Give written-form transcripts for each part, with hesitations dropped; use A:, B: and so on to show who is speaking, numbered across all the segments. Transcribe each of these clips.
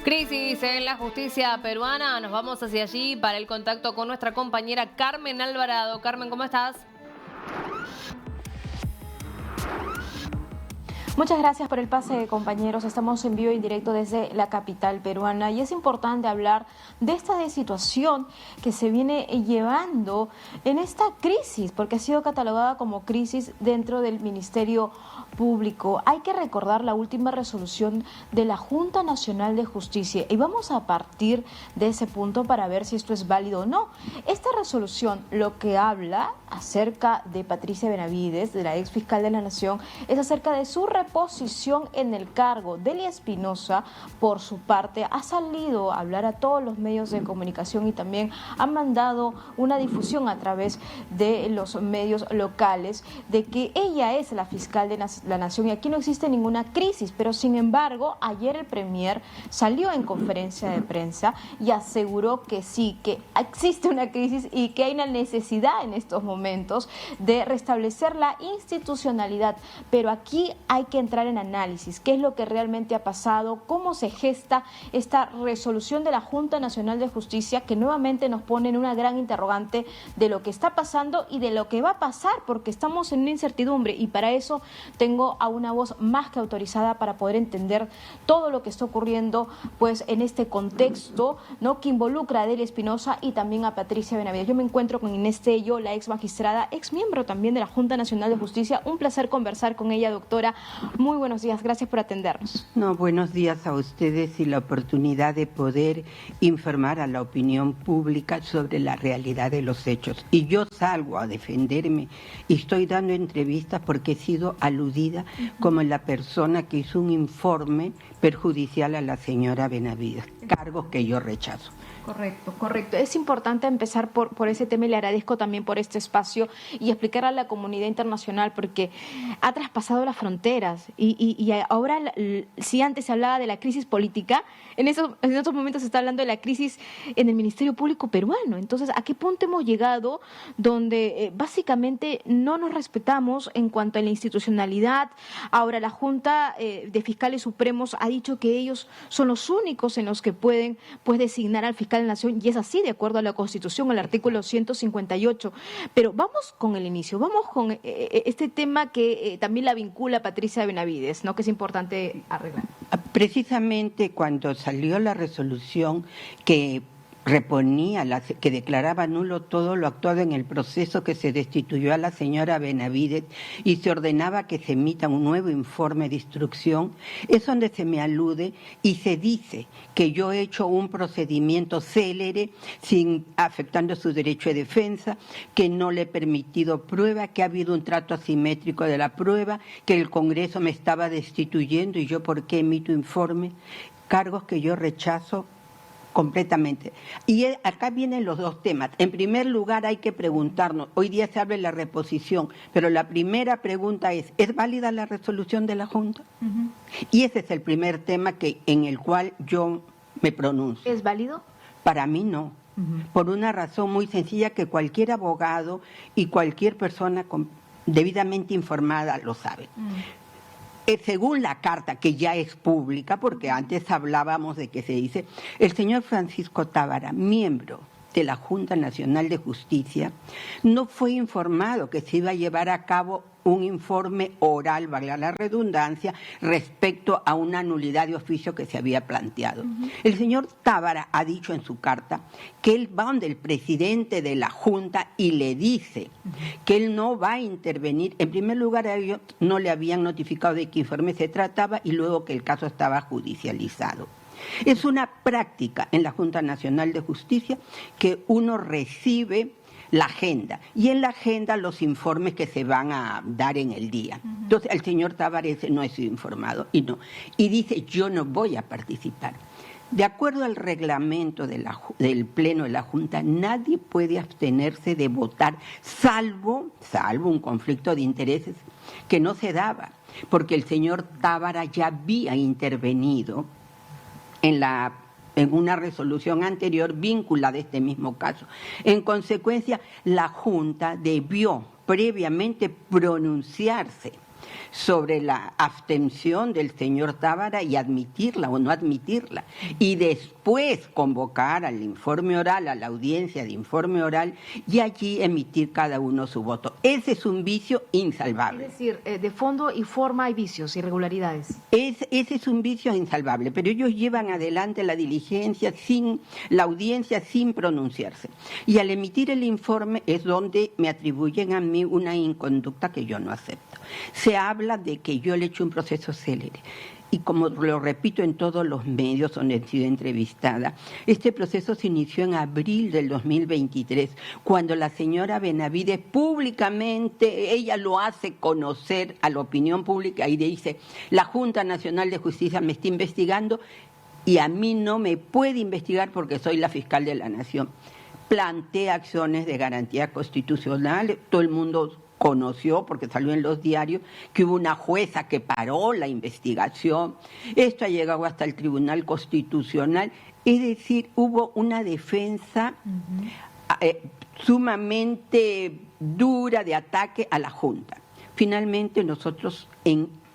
A: Crisis en la justicia peruana. Nos vamos hacia allí para el contacto con nuestra compañera Carmen Alvarado. Carmen, ¿cómo estás?
B: Muchas gracias por el pase, compañeros. Estamos en vivo y en directo desde la capital peruana y es importante hablar de esta situación que se viene llevando en esta crisis, porque ha sido catalogada como crisis dentro del Ministerio Público. Hay que recordar la última resolución de la Junta Nacional de Justicia y vamos a partir de ese punto para ver si esto es válido o no. Esta resolución lo que habla acerca de Patricia Benavides, de la ex fiscal de la Nación, es acerca de su reposición en el cargo. Delia Espinosa, por su parte, ha salido a hablar a todos los medios de comunicación y también ha mandado una difusión a través de los medios locales de que ella es la fiscal de la Nación y aquí no existe ninguna crisis, pero sin embargo, ayer el Premier salió en conferencia de prensa y aseguró que sí, que existe una crisis y que hay una necesidad en estos momentos de restablecer la institucionalidad, pero aquí hay que entrar en análisis, qué es lo que realmente ha pasado, cómo se gesta esta resolución de la Junta Nacional de Justicia que nuevamente nos pone en una gran interrogante de lo que está pasando y de lo que va a pasar, porque estamos en una incertidumbre y para eso tengo a una voz más que autorizada para poder entender todo lo que está ocurriendo pues en este contexto, ¿no?, que involucra a Delia Espinosa y también a Patricia Benavides. Yo me encuentro con Inés Tello, la ex magistrada, ex miembro también de la Junta Nacional de Justicia. Un placer conversar con ella, doctora. Muy buenos días, gracias por atendernos.
C: No, buenos días a ustedes y la oportunidad de poder informar a la opinión pública sobre la realidad de los hechos. Y yo salgo a defenderme y estoy dando entrevistas porque he sido aludida como la persona que hizo un informe perjudicial a la señora Benavides, cargos que yo rechazo.
B: Correcto, correcto. Es importante empezar por ese tema y le agradezco también por este espacio y explicar a la comunidad internacional porque ha traspasado las fronteras y ahora, si antes se hablaba de la crisis política, en estos momentos se está hablando de la crisis en el Ministerio Público peruano. Entonces, ¿a qué punto hemos llegado donde básicamente no nos respetamos en cuanto a la institucionalidad? Ahora, la Junta de Fiscales Supremos ha dicho que ellos son los únicos en los que pueden pues designar al fiscal de la Nación y es así de acuerdo a la Constitución, el artículo 158. Pero vamos con el inicio, vamos con este tema que también la vincula a Patricia Benavides, ¿no?, que es importante arreglar.
C: Precisamente cuando salió la resolución que reponía, que declaraba nulo todo lo actuado en el proceso que se destituyó a la señora Benavides y se ordenaba que se emita un nuevo informe de instrucción, es donde se me alude y se dice que yo he hecho un procedimiento célere afectando su derecho de defensa, que no le he permitido prueba, que ha habido un trato asimétrico de la prueba, que el Congreso me estaba destituyendo y yo ¿por qué emito informe? Cargos que yo rechazo completamente. Y acá vienen los dos temas. En primer lugar hay que preguntarnos, hoy día se habla de la reposición, pero la primera pregunta ¿es válida la resolución de la Junta? Y ese es el primer tema en el cual yo me pronuncio.
B: ¿Es válido?
C: Para mí no, por una razón muy sencilla que cualquier abogado y cualquier persona debidamente informada lo sabe. Según la carta, que ya es pública, porque antes hablábamos de que se dice, el señor Francisco Tábara, miembro de la Junta Nacional de Justicia, no fue informado que se iba a llevar a cabo un informe oral, valga la redundancia, respecto a una nulidad de oficio que se había planteado. El señor Tábara ha dicho en su carta que él va donde el presidente de la Junta y le dice que él no va a intervenir. En primer lugar, a ellos no le habían notificado de qué informe se trataba y luego que el caso estaba judicializado. Es una práctica en la Junta Nacional de Justicia que uno recibe la agenda y en la agenda los informes que se van a dar en el día. Entonces el señor Tavares no ha sido informado y dice yo no voy a participar. De acuerdo al reglamento del Pleno de la Junta, nadie puede abstenerse de votar salvo un conflicto de intereses que no se daba, porque el señor Tábara ya había intervenido en una resolución anterior vinculada a este mismo caso. En consecuencia, la Junta debió previamente pronunciarse sobre la abstención del señor Tábara y admitirla o no admitirla, y después convocar al informe oral, a la audiencia de informe oral, y allí emitir cada uno su voto. Ese es un vicio insalvable.
B: Es decir, de fondo y forma hay vicios, irregularidades.
C: Ese es un vicio insalvable, pero ellos llevan adelante la diligencia la audiencia sin pronunciarse. Y al emitir el informe es donde me atribuyen a mí una inconducta que yo no acepto. Se habla de que yo le he hecho un proceso célere. Y como lo repito en todos los medios donde he sido entrevistada, este proceso se inició en abril del 2023, cuando la señora Benavides públicamente, ella lo hace conocer a la opinión pública y dice, la Junta Nacional de Justicia me está investigando y a mí no me puede investigar porque soy la fiscal de la Nación. Plantea acciones de garantía constitucional, todo el mundo conoció, porque salió en los diarios, que hubo una jueza que paró la investigación. Esto ha llegado hasta el Tribunal Constitucional. Es decir, hubo una defensa sumamente dura de ataque a la Junta. Finalmente nosotros,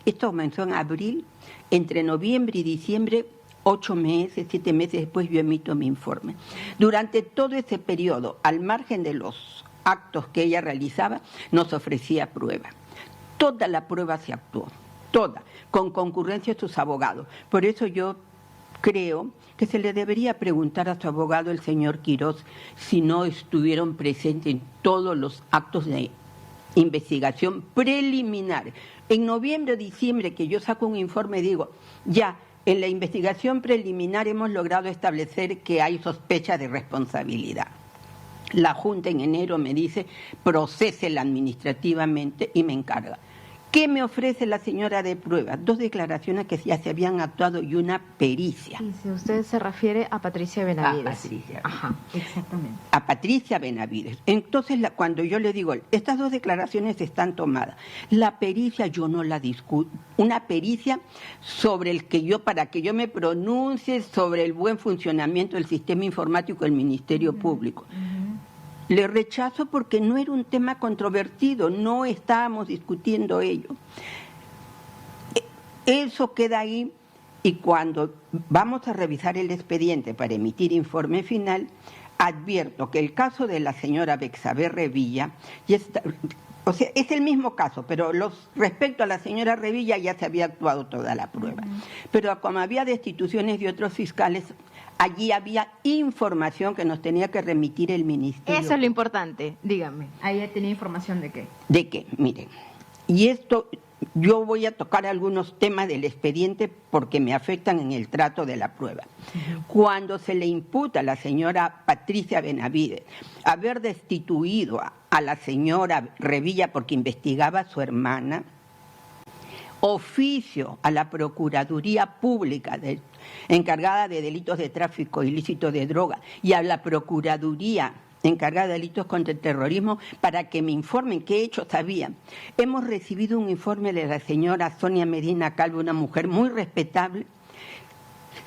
C: esto comenzó en abril, entre noviembre y diciembre, 8 meses, 7 meses después yo emito mi informe. Durante todo ese periodo, al margen de los actos que ella realizaba, nos ofrecía prueba. Toda la prueba se actuó, toda, con concurrencia de sus abogados. Por eso yo creo que se le debería preguntar a su abogado, el señor Quirós, si no estuvieron presentes en todos los actos de investigación preliminar. En noviembre o diciembre, que yo saco un informe, digo, ya, en la investigación preliminar hemos logrado establecer que hay sospecha de responsabilidad. La Junta en enero me dice, procésela administrativamente y me encarga. ¿Qué me ofrece la señora de prueba? 2 declaraciones que ya se habían actuado y una pericia.
B: Y si usted se refiere a Patricia Benavides.
C: A Patricia.
B: Ajá, exactamente.
C: A Patricia Benavides. Entonces, cuando yo le digo, estas 2 declaraciones están tomadas, la pericia yo no la discuto. Una pericia sobre para que yo me pronuncie sobre el buen funcionamiento del sistema informático del Ministerio Público. Le rechazo porque no era un tema controvertido, no estábamos discutiendo ello. Eso queda ahí y cuando vamos a revisar el expediente para emitir informe final, advierto que el caso de la señora Bexabe Revilla, o sea, es el mismo caso, pero respecto a la señora Revilla ya se había actuado toda la prueba. Pero como había destituciones de otros fiscales, allí había información que nos tenía que remitir el Ministerio.
B: Eso es lo importante, dígame. Ahí tenía información de qué.
C: ¿De qué? Miren, y esto, yo voy a tocar algunos temas del expediente porque me afectan en el trato de la prueba. Cuando se le imputa a la señora Patricia Benavides haber destituido a la señora Revilla porque investigaba a su hermana, oficio a la Procuraduría Pública encargada de delitos de tráfico ilícito de droga y a la Procuraduría encargada de delitos contra el terrorismo para que me informen qué hechos había. Hemos recibido un informe de la señora Sonia Medina Calvo, una mujer muy respetable.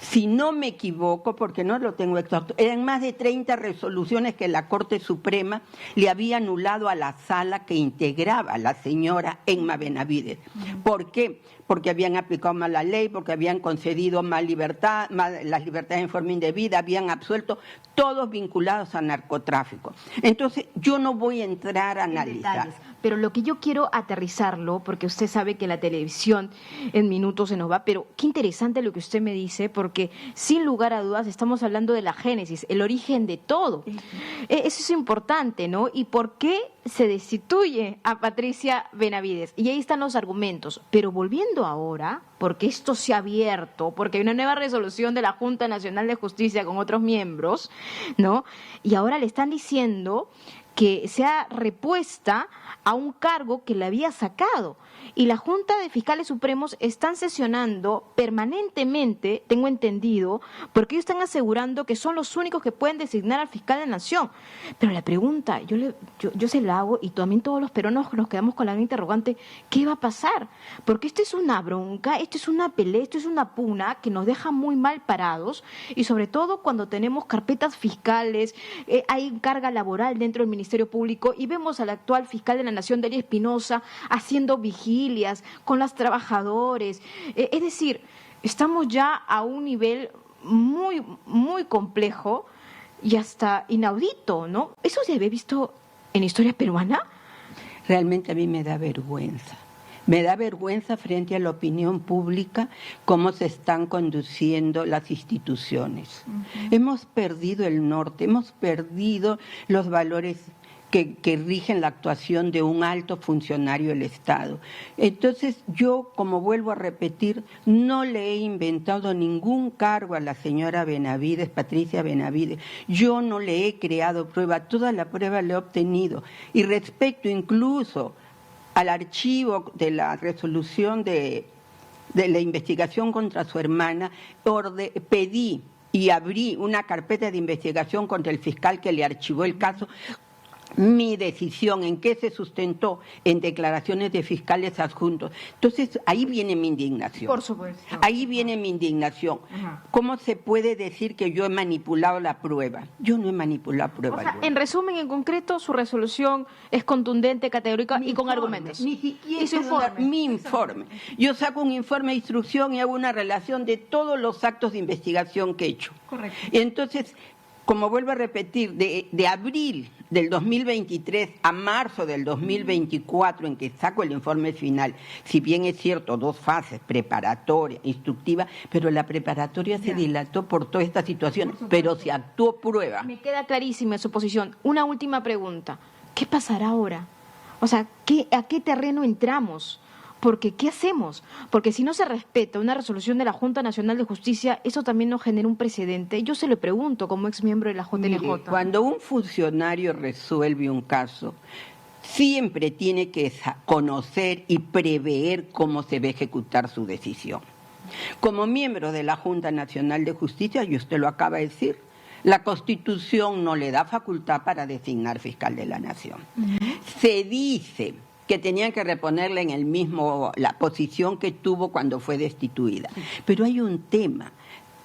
C: Si no me equivoco, porque no lo tengo exacto, eran más de 30 resoluciones que la Corte Suprema le había anulado a la sala que integraba a la señora Emma Benavides. ¿Por qué? Porque habían aplicado mal la ley, porque habían concedido las libertades en forma indebida, habían absuelto, todos vinculados a narcotráfico. Entonces, yo no voy a entrar a analizar.
B: Pero lo que yo quiero aterrizarlo, porque usted sabe que la televisión en minutos se nos va, pero qué interesante lo que usted me dice, porque sin lugar a dudas estamos hablando de la génesis, el origen de todo. Eso es importante, ¿no? ¿Y por qué se destituye a Patricia Benavides? Y ahí están los argumentos. Pero volviendo ahora, porque esto se ha abierto, porque hay una nueva resolución de la Junta Nacional de Justicia con otros miembros, ¿no? Y ahora le están diciendo que sea repuesta a un cargo que le había sacado. Y la Junta de Fiscales Supremos están sesionando permanentemente, tengo entendido, porque ellos están asegurando que son los únicos que pueden designar al fiscal de la Nación. Pero la pregunta, yo se la hago y también todos los peruanos nos quedamos con la interrogante, ¿qué va a pasar? Porque esto es una bronca, esto es una pelea, esto es una pugna que nos deja muy mal parados y sobre todo cuando tenemos carpetas fiscales, hay carga laboral dentro del Ministerio Ministerio Público y vemos al actual fiscal de la Nación, Delia Espinosa, haciendo vigilias con los trabajadores. Es decir, estamos ya a un nivel muy, muy complejo y hasta inaudito, ¿no? ¿Eso se había visto en historia peruana?
C: Realmente a mí me da vergüenza. Me da vergüenza frente a la opinión pública cómo se están conduciendo las instituciones. Hemos perdido el norte, hemos perdido los valores que rigen la actuación de un alto funcionario del Estado. Entonces yo, como vuelvo a repetir, no le he inventado ningún cargo a la señora Benavides, Patricia Benavides. Yo no le he creado prueba, toda la prueba la he obtenido. Y respecto incluso al archivo de la resolución de la investigación contra su hermana, pedí y abrí una carpeta de investigación contra el fiscal que le archivó el caso. Mi decisión, ¿en qué se sustentó? En declaraciones de fiscales adjuntos. Entonces, ahí viene mi indignación.
B: Por supuesto.
C: Ahí viene mi indignación. ¿Cómo se puede decir que yo he manipulado la prueba? Yo no he manipulado prueba.
B: O sea, en resumen, en concreto, su resolución es contundente, categórica y con argumentos.
C: Ni siquiera
B: ¿Y su informe?
C: Mi informe. Yo saco un informe de instrucción y hago una relación de todos los actos de investigación que he hecho.
B: Correcto.
C: Entonces, como vuelvo a repetir, de abril del 2023 a marzo del 2024, en que saco el informe final, si bien es cierto, 2 fases, preparatoria, instructiva, pero la preparatoria se dilató por toda esta situación, pero se actuó prueba.
B: Me queda clarísima su posición. Una última pregunta. ¿Qué pasará ahora? O sea, ¿a qué terreno entramos? Porque, ¿qué hacemos? Porque si no se respeta una resolución de la Junta Nacional de Justicia, eso también nos genera un precedente. Yo se lo pregunto como ex miembro de la JNJ.
C: Mire, cuando un funcionario resuelve un caso, siempre tiene que conocer y prever cómo se va a ejecutar su decisión. Como miembro de la Junta Nacional de Justicia, y usted lo acaba de decir, la Constitución no le da facultad para designar fiscal de la Nación. Se dice que tenían que reponerle en el mismo la posición que tuvo cuando fue destituida. Pero hay un tema,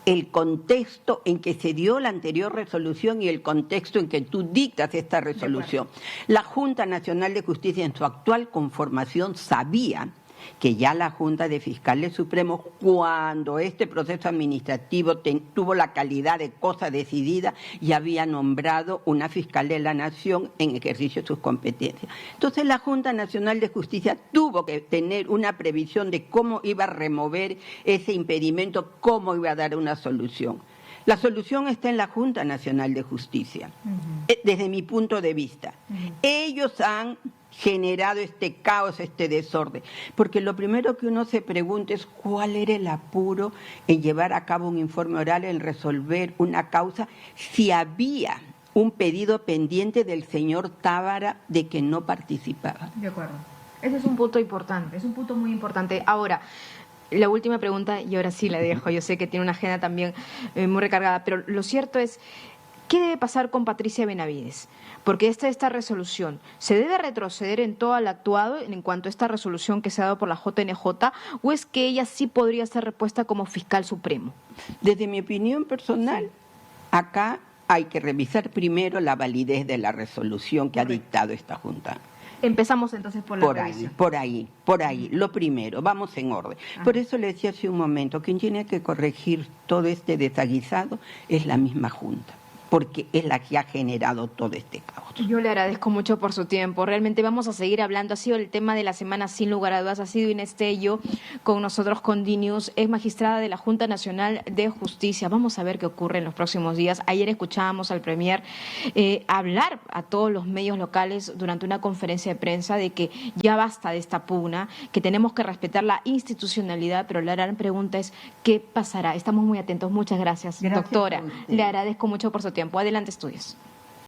C: el contexto en que se dio la anterior resolución y el contexto en que tú dictas esta resolución. La Junta Nacional de Justicia en su actual conformación sabía que ya la Junta de Fiscales Supremos, cuando este proceso administrativo tuvo la calidad de cosa decidida, ya había nombrado una fiscal de la Nación en ejercicio de sus competencias. Entonces la Junta Nacional de Justicia tuvo que tener una previsión de cómo iba a remover ese impedimento, cómo iba a dar una solución. La solución está en la Junta Nacional de Justicia, desde mi punto de vista. Ellos han generado este caos, este desorden, porque lo primero que uno se pregunta es cuál era el apuro en llevar a cabo un informe oral, en resolver una causa, si había un pedido pendiente del señor Tábara de que no participaba.
B: De acuerdo. Ese es un punto importante, es un punto muy importante. Ahora, la última pregunta, y ahora sí la dejo, yo sé que tiene una agenda también muy recargada, pero lo cierto es, ¿qué debe pasar con Patricia Benavides? Porque esta resolución, ¿se debe retroceder en todo el actuado en cuanto a esta resolución que se ha dado por la JNJ o es que ella sí podría ser repuesta como fiscal supremo?
C: Desde mi opinión personal, acá hay que revisar primero la validez de la resolución que ha dictado esta Junta.
B: Empezamos entonces por la revisión.
C: Por ahí, lo primero, vamos en orden. Por eso le decía hace un momento, quien tiene que corregir todo este desaguisado es la misma Junta, porque es la que ha generado todo este caos.
B: Yo le agradezco mucho por su tiempo. Realmente vamos a seguir hablando. Ha sido el tema de la semana, sin lugar a dudas. Ha sido Inés Tello con nosotros, con DNews, es magistrada de la Junta Nacional de Justicia. Vamos a ver qué ocurre en los próximos días. Ayer escuchábamos al Premier hablar a todos los medios locales durante una conferencia de prensa de que ya basta de esta pugna, que tenemos que respetar la institucionalidad, pero la gran pregunta es ¿qué pasará? Estamos muy atentos. Muchas gracias doctora. Le agradezco mucho por su tiempo. Adelante, estudios.